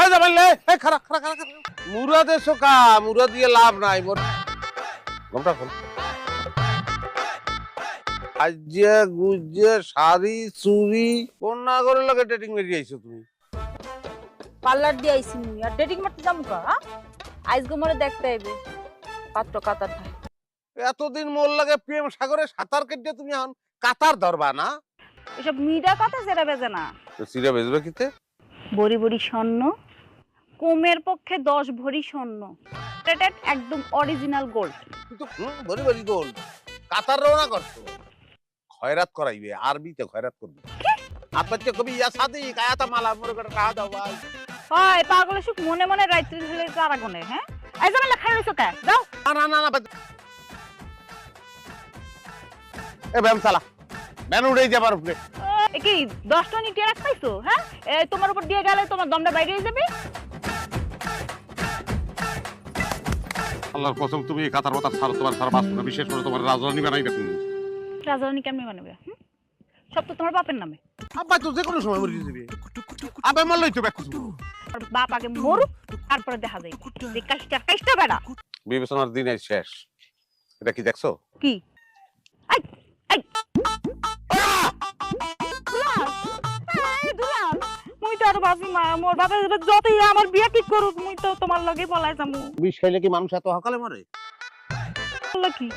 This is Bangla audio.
এই জামাইলে এই খারা খারা খারা খারা মুরাদে সোকা মুরা দিয়ে লাভ নাই মোর ঘুমটা খোল আজ্জে গুজ্জে শাড়ি চুরি কোন না করে লাগে ডেটিং মেরি আইছো তুমি পার্লার দিয়ে আইছি মুই আর ডেটিং মারতে যামু কা আইজ গো মরে দেখতে আইবে পাত্র কাতার ভাই এতদিন মোর লাগে প্রেম সাগরে সাঁতার কেটে তুমি এখন কাতার ধরবা না এসব মিডা কথা যেটা বেজে না তো সিরা বেজবে কিতে বড়ি বড়ি স্বর্ণ কোমের পক্ষে 10 ভরি স্বর্ণ রেটেড একদম অরিজিনাল গোল্ড কিন্তু ভরি ভরি গোল্ড কাতার রওনা করছো খয়রাত করাইবে আরবিতে খয়রাত করবে আপনার যে কবি ইয়া সাদি কায়াতা মালা মোর করে টাকা দাও ভাই হয় পাগল সুখ মনে মনে রাত্রি হলে তারা গনে হ্যাঁ আইজ আমি লেখা রইছো কা যাও না না না এ ব্যাম চালা ব্যান উড়ে যাবার উপরে এ কি 10 টনি টেরাক পাইছো হ্যাঁ এই তোমার উপর দিয়ে গেলে তোমার দমটা বাইরে হয়ে যাবে আল্লাহর কসম তুমি এই কাতার মাতার ছাড় তোমার ছাড় বাঁচবো না বিশেষ করে তোমার রাজধানী বানাই না তুমি রাজরানী কেমনে বানাবে সব তো তোমার বাপের নামে আব্বা তো যে কোনো সময় মরে যাবে আব্বা মরলেই তো ব্যাক করবো আর বাপ আগে মরুক তারপরে দেখা যাইবে যে কাজটা বেড়া বিবেচনার দিন আজ শেষ এটা কি দেখছো কি আই আই মুই তো আর বাসি মা মোর বাপে যতই আমার বিয়া ঠিক করুক মুই তো তোমার লগে পলাই যামু বিষ খাইলে কি মানুষ এত সকালে মরে কি